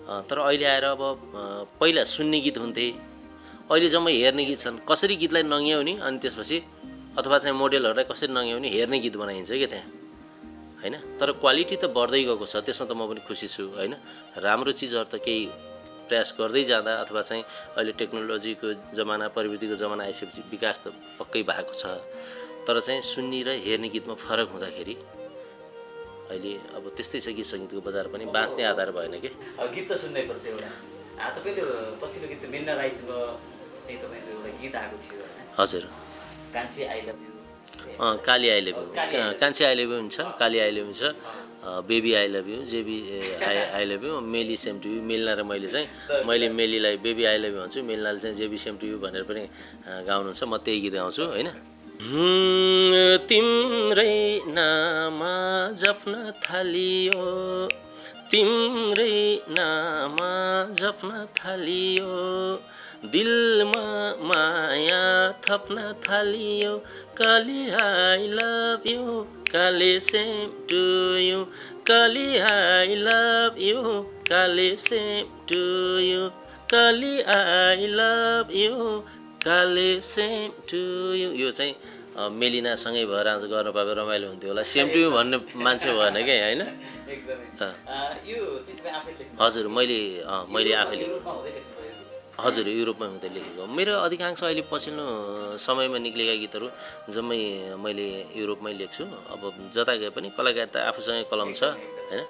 तर अहिले आएर अब पहिला सुन्ने गीत हुन्थे, अहिले जम्मै हेर्ने गीत छन्। कसरी गीतलाई नङ्ग्याउने अनि त्यसपछि अथवा चाहिँ मोडेलहरूलाई कसरी नङ्ग्याउने हेर्ने गीत बनाइन्छ क्या त्यहाँ हैन। तर क्वालिटी त बढ्दै गएको छ, त्यसमा त म पनि खुसी छु हैन। राम्रो चिजहरू त केही प्रयास गर्दै जाँदा अथवा चाहिँ अहिले टेक्नोलोजीको जमाना, प्रविधिको जमाना आइसकेपछि विकास त पक्कै भएको छ। तर चाहिँ सुन्ने र हेर्ने गीतमा फरक हुँदाखेरि अहिले अब त्यस्तै छ। गीत सङ्गीतको बजार पनि बाँच्ने आधार भएन कि। अब गीत त सुन्नै पर्छ एउटा। तपाईँले पछिल्लो गीत मिल्ना राईसँग चाहिँ तपाईँको एउटा गीत आएको थियो हैन? हजुर, Kanchhi I love you. Kali I love you, Kanchhi I love you हुन्छ, काली आई लभ यु हुन्छ, baby I love you, JB I love you, Meli same to you. Milna र मैले चाहिँ मैले मेलीलाई बेबी आई लभ यु भन्छु, मिल्नाले चाहिँ जेबी सेम टु यु भनेर पनि गाउनुहुन्छ। म त्यही गीत गाउँछु हैन। तिम्रै नाम जप्न थालियो, तिम्रै नाम जप्न थालियो, दिलमा माया थप्न थालियो, Kali I love you, Kali same to you, Kali I love you, Kali same to you, Kali I love you, Kali same to you. यो चाहिँ मेलिनासँगै भएर आज गर्न पाए रमाइलो हुन्थ्यो होला। सेम टु यु भन्ने मान्छे भएन क्या होइन। हजुर, मैले आफैले हजुर युरोपमा हुँदै लेखेको। मेरो अधिकांश अहिले पछिल्लो समयमा निक्लेका गीतहरू जम्मै मैले युरोपमै लेख्छु। अब जता गए पनि कलाकार त आफूसँगै कलम छ हैन।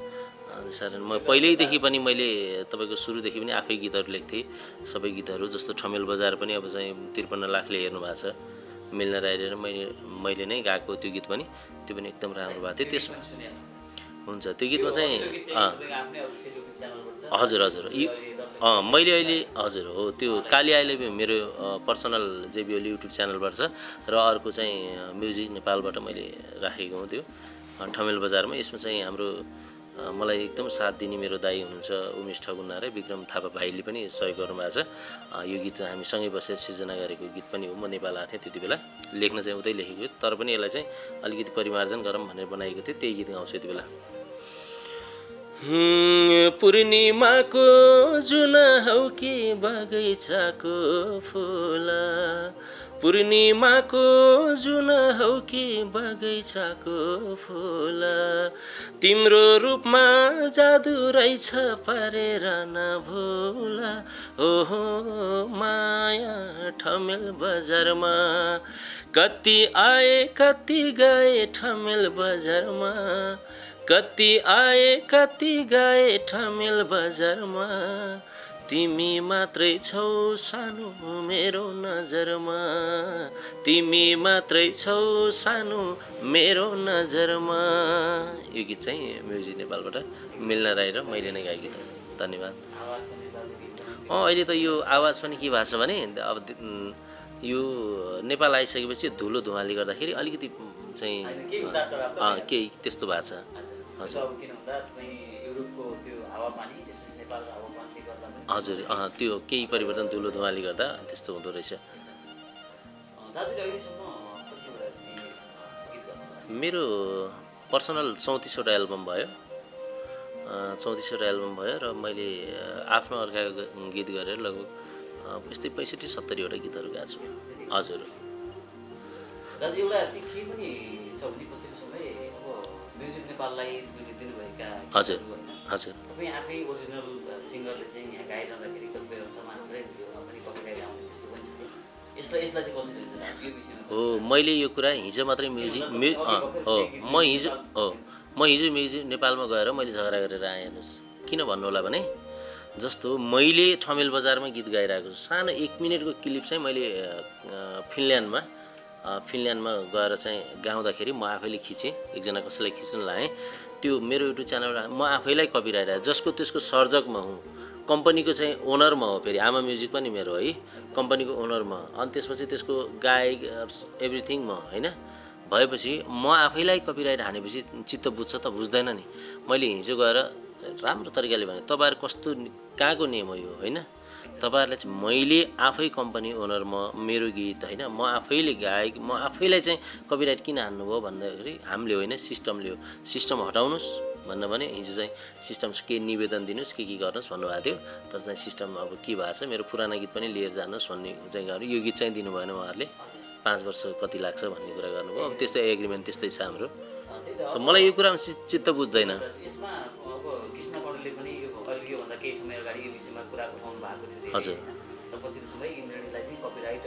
त्यसकारण म पहिल्यैदेखि पनि मैले तपाईँको सुरुदेखि पनि आफै गीतहरू लेख्थेँ। सबै गीतहरू जस्तो ठमेल बजार पनि अब चाहिँ 53 लाखले हेर्नु भएको छ। मिल्न राई र मैले नै गाएको त्यो गीत पनि, त्यो पनि एकदम राम्रो भएको थियो। त्यसमा हुन्छ त्यो गीतमा चाहिँ हजुर मैले अहिले हजुर हो त्यो काली आई लभ यु मेरो पर्सनल जेबिओली युट्युब च्यानलबाट छ र अर्को चाहिँ म्युजिक नेपालबाट मैले राखेको हुँ त्यो ठमेल बजारमा। यसमा चाहिँ हाम्रो मलाई एकदम साथ दिने मेरो दाइ हुनुहुन्छ उमेश ठगुन्ना र विक्रम थापा भाइले पनि सहयोग गर्नुभएको छ। यो गीत हामी सँगै बसेर सिर्जना गरेको गीत पनि हो। म नेपाल आएको थिएँ त्यति बेला, लेख्न चाहिँ उतै लेखेको, तर पनि यसलाई चाहिँ अलिकति परिमार्जन गरौँ भनेर बनाएको थियो। त्यही गीत गाउँछु यति बेला। पूर्णिमाको जुन हौ कि बगैँचाको फुल, पूर्णिमाको जुन हौ कि बगैँचाको फुल, तिम्रो रूपमा जादु रहेछ पारेर नभुल। ओहो माया ठमेल बजारमा, कति आए कति गए ठमेल बजारमा, कति आए कति गए ठमेल बजारमा, तिमी मात्रै छौ सानो मेरो नजरमा, तिमी मात्रै छौ सानो मेरो नजरमा। यो गीत चाहिँ म्युजिक नेपालबाट मिल्न राई र मैले नै गाएको गीत हो। धन्यवाद। अहिले त यो आवाज पनि के भएको छ भने अब यो नेपाल आइसकेपछि धुलो धुवाले गर्दाखेरि अलिकति चाहिँ केही त्यस्तो भएको छ। हजुर त्यो केही परिवर्तन धुलो धुवाले गर्दा त्यस्तो हुँदो रहेछ। मेरो पर्सनल 34वटा एल्बम भयो, 34वटा एल्बम भयो र मैले आफ्नो अर्काको गीत गरेर लगभग यस्तै 65-70वटा गीतहरू गाएको छु। हजुर दाजु एउटा चाहिँ के पनि छ भने पछिल्लो समय अब म्युजिक नेपाललाई मैले दिनुभएका हजुर गीतहरू होइन, हजुर तपाईँ आफै ओरिजिनल सिङ्गरले चाहिँ यहाँ गाइरहँदाखेरि कतिपय अवस्थामा हाम्रै भिडियोमा पनि कपिराइट आउने त्यस्तो पनि छ कि यसलाई चाहिँ कसरी हुन्छ दाजु यो विषयमा? हो मैले यो कुरा हिजो मात्रै हो म हिजो म्युजिक नेपालमा गएर मैले झगडा गरेर आएँ हेर्नुहोस्। किन भन्नु होला भने जस्तो मैले ठमेल बजारमा गीत गाइरहेको छु, सानो 1 मिनटको क्लिप चाहिँ मैले फिनल्यान्डमा गएर चाहिँ गाउँदाखेरि म आफैले खिचेँ, एकजना कसैलाई खिच्न लाएँ, त्यो मेरो युट्युब च्यानलमा म आफैलाई कपिराइट आयो, जसको त्यसको सर्जक म हुँ, कम्पनीको चाहिँ ओनर म हो, फेरि आमा म्युजिक पनि मेरो है, कम्पनीको ओनर म, अनि त्यसपछि त्यसको गायक एभ्रिथिङ म होइन, भएपछि म आफैलाई कपिराइट हानेपछि चित्त बुझ्छ त बुझ्दैन नि। मैले हिजो गएर राम्रो तरिकाले भने तपाईँहरू कस्तो कहाँको नियम हो यो होइन, तपाईँहरूले चाहिँ मैले आफै कम्पनी ओनर म, मेरो गीत होइन, म आफैले गायक, म आफैलाई चाहिँ कपिराइट किन हान्नुभयो भन्दाखेरि हामीले होइन सिस्टमले हो, सिस्टम हटाउनुहोस् भन्नु भने हिजो चाहिँ सिस्टम के निवेदन दिनुहोस् के गर्नुहोस् भन्नुभएको थियो, तर चाहिँ सिस्टम अब के भएको छ, मेरो पुराना गीत पनि लिएर जानुहोस् भन्ने चाहिँ गर्नु, यो गीत चाहिँ दिनु भएन उहाँहरूले, 5 वर्ष कति लाग्छ भन्ने कुरा गर्नुभयो। अब त्यस्तै एग्रिमेन्ट त्यस्तै छ हाम्रो, त मलाई यो कुरामा चित्त बुझ्दैन। यसमा अब कृष्ण कौडेलले पनि अहिले योभन्दा केही समय अगाडि यो विषयमा कुरा उठाउनु भएको थियो हजुर, र पछिल्लो समय इन्द्रणीलाई चाहिँ कपिराइट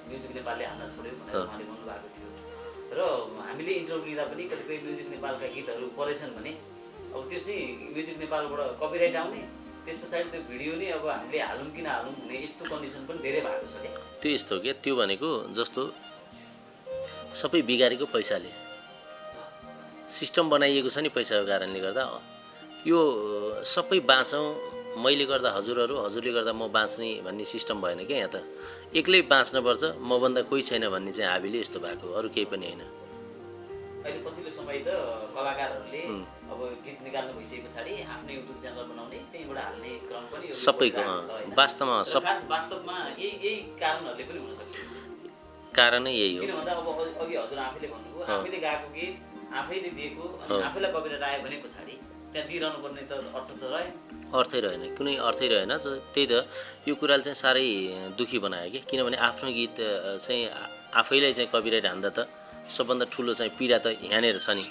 म्युजिक नेपालले हान्न छोड्यो भनेर उहाँले भन्नुभएको थियो, र हामीले इन्टरभ्यू लिँदा पनि कतिपय म्युजिक नेपालका गीतहरू परेछन् भने अब त्यो चाहिँ म्युजिक नेपालबाट कपिराइट आउने, त्यस पछाडि त्यो भिडियो नै अब हामीले हालौँ कि नहालौँ भन्ने यस्तो कन्डिसन पनि धेरै भएको छ क्या। त्यो यस्तो हो क्या, त्यो भनेको जस्तो सबै बिगारेको पैसाले सिस्टम बनाइएको छ नि, पैसाको कारणले गर्दा यो सबै बाँचौँ, मैले गर्दा हजुरहरू, हजुरले गर्दा म बाँच्ने भन्ने सिस्टम भएन क्या। यहाँ त एक्लै बाँच्नुपर्छ, मभन्दा कोही छैन भन्ने चाहिँ हाबीले यस्तो भएको, अरू केही पनि होइन। अहिले पछिल्लो समय त कलाकारहरूले अब गीत निकाल्नु भइसके पछाडि आफ्नो युट्युब च्यानल बनाउने, त्यहीँबाट हाल्ने क्रम पनि सबैको वास्तवमा वास्तवमा यही कारणहरूले पनि हुनसक्छ। कारणै यही हो, किन भन्दा अब अघि हजुर आफैले भन्नुभयो आफैले गाएको गीत आफैले दिएको अनि आफैलाई कपिराइट आयो भने पछाडि त्यहाँ दिइरहनु पर्ने त अर्थ त रह्यो, अर्थै रहेन, कुनै अर्थै रहेन। त्यही त यो कुराले चाहिँ साह्रै दुःखी बनायो कि, किनभने आफ्नो गीत चाहिँ आफैलाई चाहिँ कपिराइट हान्दा त सबभन्दा ठुलो चाहिँ पीडा त यहाँनिर छ नि।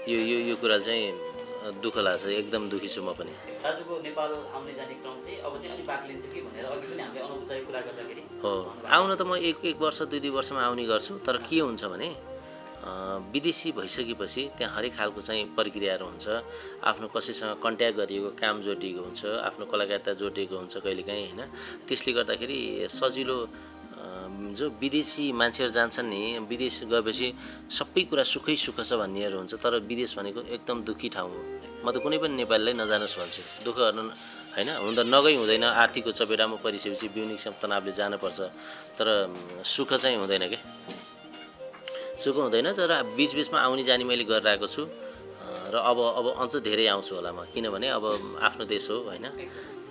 यो कुरा चाहिँ दुःख लाग्छ, एकदम दुःखी छु म पनि। दाजुको नेपाल आउने जाने क्रम चाहिँ अब चाहिँ अलिक बाक्लिन्छ कि भनेर अघि पनि हामीले अनौपचारिक कुरा गर्दाखेरि हो, आउन त म एक वर्ष 2 वर्षमा आउने गर्छु, तर के हुन्छ भने विदेशी भइसकेपछि त्यहाँ हरेक खालको चाहिँ प्रक्रियाहरू हुन्छ, आफ्नो कसैसँग कन्ट्याक्ट गरिएको काम जोडिएको हुन्छ, आफ्नो कलाकारिता जोडिएको हुन्छ कहिलेकाहीँ होइन, त्यसले गर्दाखेरि सजिलो जो विदेशी मान्छेहरू जान्छन् नि, विदेश गएपछि सबै कुरा सुखै सुख छ भन्नेहरू हुन्छ, तर विदेश भनेको एकदम दुःखी ठाउँ हो। म त कुनै पनि नेपालीलाई नजानुहोस् भन्छु, दुःख गर्नु होइन, हुन त नगई हुँदैन, आर्थिकको चपेटामा परिसकेपछि विनिक तनावले जानुपर्छ, तर सुख चाहिँ हुँदैन क्या, सुख हुँदैन। तर बिचबिचमा आउने जाने मैले गरिरहेको छु, र अब अझ धेरै आउँछु होला म, किनभने अब आफ्नो देश हो होइन,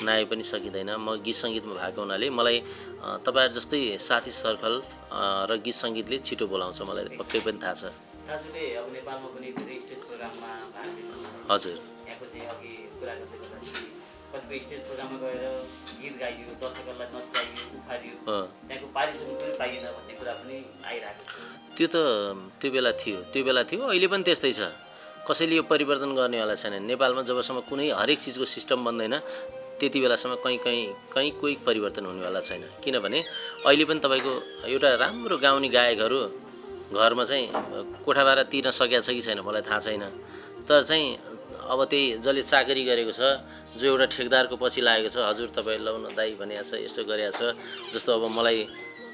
नआए पनि सकिँदैन। म गीत सङ्गीतमा भएको हुनाले मलाई तपाईँहरू जस्तै साथी सर्कल र गीत सङ्गीतले छिटो बोलाउँछ, मलाई पक्कै पनि थाहा छ। दाजुले अब नेपालमा पनि धेरै स्टेज प्रोग्राममा भाग लिनु, हजुर, यहाँको चाहिँ अघि कुरा गर्दै गर्दाखेरि कतिपय स्टेज प्रोग्राममा गएर गीत गाइयो, दर्शकहरूलाई नचाइयो, उफारियो, त्यहाँको पारिश्रमिक पनि पाइएन भन्ने कुरा पनि आइरहेको थियो। त्यो बेला थियो, अहिले पनि त्यस्तै छ। कसैले यो परिवर्तन गर्नेवाला छैन। नेपालमा जबसम्म कुनै हरेक चिजको सिस्टम बन्दैन त्यति बेलासम्म कहीँ कोही परिवर्तन हुनेवाला छैन, किनभने अहिले पनि तपाईँको एउटा राम्रो गाउने गायकहरू घरमा चाहिँ कोठा भाडा तिर्न सकेको छ कि छैन मलाई थाहा छैन, तर चाहिँ अब त्यही जसले चाकरी गरेको छ, जो एउटा ठेकदारको पछि लागेको छ, हजुर तपाईँ लौ न दाइ भनेको छ, यस्तो गरेको छ, जस्तो अब मलाई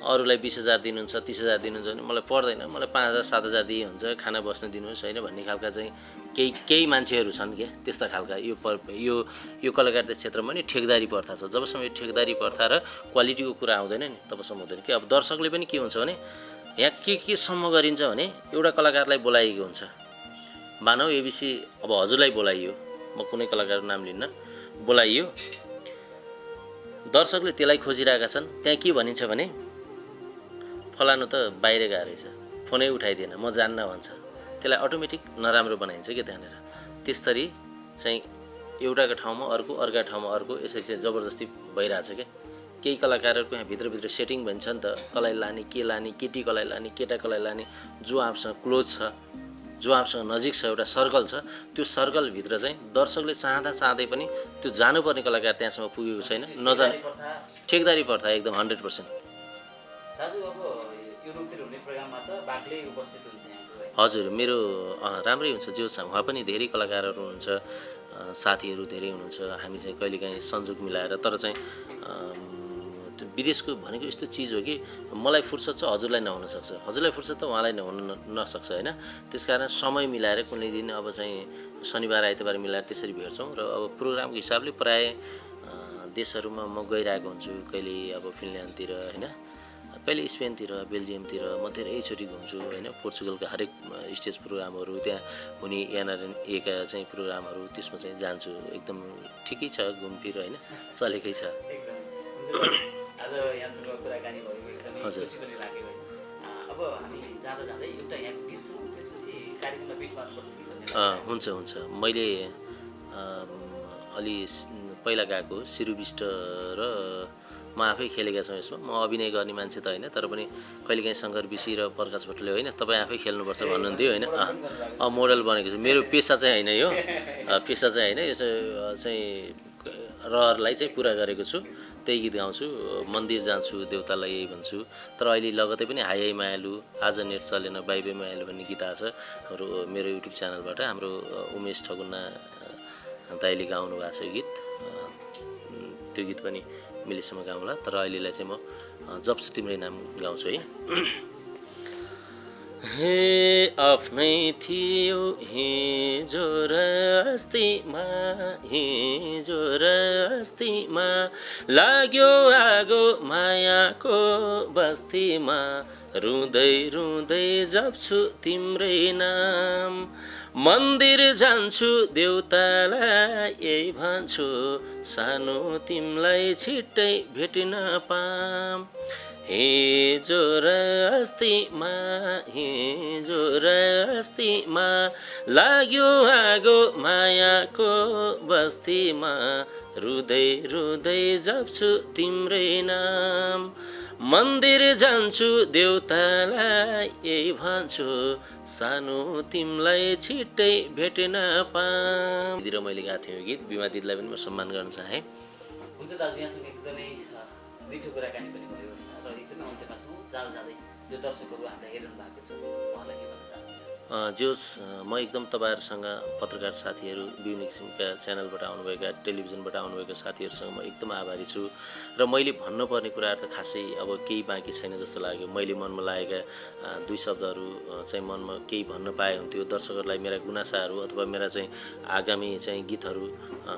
अरूलाई 20,000 दिनुहुन्छ 30,000 दिनुहुन्छ भने मलाई पर्दैन, मलाई 5,000 7,000 दिए हुन्छ, खाना बस्न दिनुहोस् होइन भन्ने खालका चाहिँ केही मान्छेहरू छन् क्या, त्यस्ता खालका। यो कलाकारिता क्षेत्रमा नि ठेकदारी प्रथा छ। जबसम्म यो ठेकदारी प्रथा र क्वालिटीको कुरा आउँदैन नि तबसम्म हुँदैन कि। अब दर्शकले पनि के हुन्छ भने यहाँ के सम्म गरिन्छ भने एउटा कलाकारलाई बोलाइएको हुन्छ, मानौ एबिसी अब हजुरलाई बोलाइयो, म कुनै कलाकारको नाम लिन्न, बोलाइयो, दर्शकले त्यसलाई खोजिरहेका छन्, त्यहाँ के भनिन्छ भने फलानु त बाहिर गएको रहेछ, फोनै उठाइदिएन, म जान्न भन्छ, त्यसलाई अटोमेटिक नराम्रो बनाइन्छ क्या त्यहाँनिर। त्यसरी चाहिँ एउटाको ठाउँमा अर्को, अर्का ठाउँमा अर्को, यसरी चाहिँ जबरजस्ती भइरहेछ क्या। केही कलाकारहरूको यहाँ भित्रभित्र सेटिङ भन्छ नि त, कसलाई लाने, के लाने, केटी कसलाई लाने, केटा कसलाई लाने, जो आफूसँग क्लोज छ, जो आफूसँग नजिक छ, एउटा सर्कल छ, त्यो सर्कलभित्र चाहिँ दर्शकले चाहँदै पनि त्यो जानुपर्ने कलाकार त्यहाँसम्म पुगेको छैन, नजाने ठेकदारी प्रथा एकदम 100%। दाजु अब युरोपतिर हुने प्रोग्राममा त बाक्लै उपस्थित हुन्छ यहाँको है? हजुर, मेरो राम्रै हुन्छ, जो उहाँ पनि धेरै कलाकारहरू हुनुहुन्छ, साथीहरू धेरै हुनुहुन्छ, हामी चाहिँ कहिलेकाहीँ संयोग मिलाएर, तर चाहिँ त्यो विदेशको भनेको यस्तो चिज हो कि मलाई फुर्सद छ, हजुरलाई नहुन सक्छ, हजुरलाई फुर्सद त उहाँलाई नसक्छ होइन। त्यसकारण समय मिलाएर कुनै दिन अब चाहिँ शनिबार आइतबार मिलाएर त्यसरी भेट्छौँ र अब प्रोग्रामको हिसाबले प्रायः देशहरूमा म गइरहेको हुन्छु, कहिले अब फिनल्यान्डतिर होइन, कहिले स्पेनतिर, बेल्जियमतिर म धेरैचोटि घुम्छु होइन। पोर्चुगलका हरेक स्टेज प्रोग्रामहरू, त्यहाँ हुने एनआरएनएका चाहिँ प्रोग्रामहरू, त्यसमा चाहिँ जान्छु। एकदम ठिकै छ, घुमफिर होइन, चलेकै छ। आज यहाँसँग कुराकानी भयो, एकदमै खुसी पनि लाग्यो है। अब हामी जाँदै एउटा यहाँको गीत सुनौँ, त्यसपछि कार्यक्रमलाई बिट मार्नुपर्छ कि भन्ने हुन्छ। मैले अलि पहिला गाएको सिरुबिष्ट र म आफै खेलेका छौँ यसमा। म अभिनय गर्ने मान्छे त होइन, तर पनि कहिलेकाहीँ शङ्कर विशी र प्रकाश भट्टले होइन तपाईँ आफै खेल्नुपर्छ भन्नुहुन्थ्यो होइन। मोडल बनेको छु, मेरो पेसा चाहिँ होइन यो, पेसा चाहिँ होइन, यो चाहिँ रहरलाई चाहिँ पुरा गरेको छु। त्यही गीत गाउँछु, मन्दिर जान्छु देउतालाई यही भन्छु। तर अहिले लगतै पनि हाई मायालु, आज नेट चलेन, बाई बाई मायालु भन्ने गीत आएको छ हाम्रो मेरो युट्युब च्यानलबाट। हाम्रो उमेश ठकुना दाइले गाउनु भएको छ यो गीत, त्यो गीत पनि मिलेसम्म गाउँला। तर अहिलेलाई चाहिँ म जप्छु तिम्रै नाम गाउँछु है। हे आफ्नै थियो हिजो र अस्तिमा, हिजो र अस्तिमा लाग्यो आगो मायाको बस्तीमा, रुँदै रुँदै जप्छु तिम्रै नाम, मन्दिर जान्छु देउतालाई यही भन्छु, सानो तिमीलाई छिट्टै भेट्न पाम। हिजो र अस्तिमा, हिजो र अस्तिमा लाग्यो आगो मायाको बस्तीमा, रुँदै रुँदै जप्छु तिम्रै नाम, मन्दिर जान्छु देउतालाई यही भन्छु, सानो तिमीलाई छिट्टै भेट्न पाम। दिदी र मैले गाएको थिएँ यो गीत, बिमा दिदीलाई पनि म सम्मान गर्न चाहेँ। हुन्छ दाजु, यहाँसँग एकदमै मिठो कुराकानी पनि भयो र एकदमै अन्त्यमा छौँ। जाँदै जो दर्शकहरू हामीलाई हेरिरहनु भएको छ उहाँलाई के भन्न चाहनुहुन्छ? जोस् म एकदम तपाईँहरूसँग पत्रकार साथीहरू, विभिन्न किसिमका च्यानलबाट आउनुभएका, टेलिभिजनबाट आउनुभएका साथीहरूसँग म एकदम आभारी छु। र मैले भन्नुपर्ने कुराहरू त खासै अब केही बाँकी छैन जस्तो लाग्यो। मैले मनमा लागेका दुई शब्दहरू चाहिँ मनमा केही भन्न पाए हुन्थ्यो, दर्शकहरूलाई मेरा गुनासाहरू अथवा मेरा चाहिँ आगामी चाहिँ गीतहरू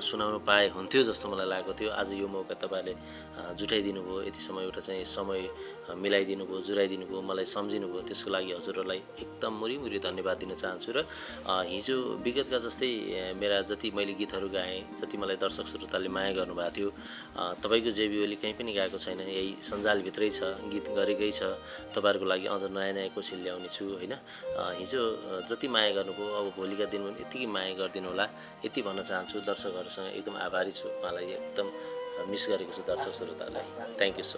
सुनाउन पाए हुन्थ्यो जस्तो मलाई लागेको थियो। आज यो मौका तपाईँहरूले जुटाइदिनु भयो, यतिसम्म एउटा चाहिँ समय मिलाइदिनु भयो, जुराइदिनु भयो, मलाई सम्झिनु भयो, त्यसको लागि हजुरहरूलाई एकदम मुरी धन्यवाद दिन चाहन्छु। र हिजो विगतका जस्तै मेरा जति मैले गीतहरू गाएँ, जति मलाई दर्शक श्रोताले माया गर्नुभएको थियो, तपाईँको जेबिओले कहीँ पनि गाएको छैन, यही सञ्जालभित्रै छ, गीत गरेकै छ। तपाईँहरूको लागि अझ नयाँ नयाँ कोसिस ल्याउने छु होइन। हिजो जति माया गर्नुभयो, अब भोलिका दिनमा पनि यत्तिकै माया गरिदिनु होला, यति भन्न चाहन्छु। दर्शकहरूसँग एकदम आभारी छु, उहाँलाई एकदम मिस गरेको छु दर्शक श्रोतालाई। Thank you so much.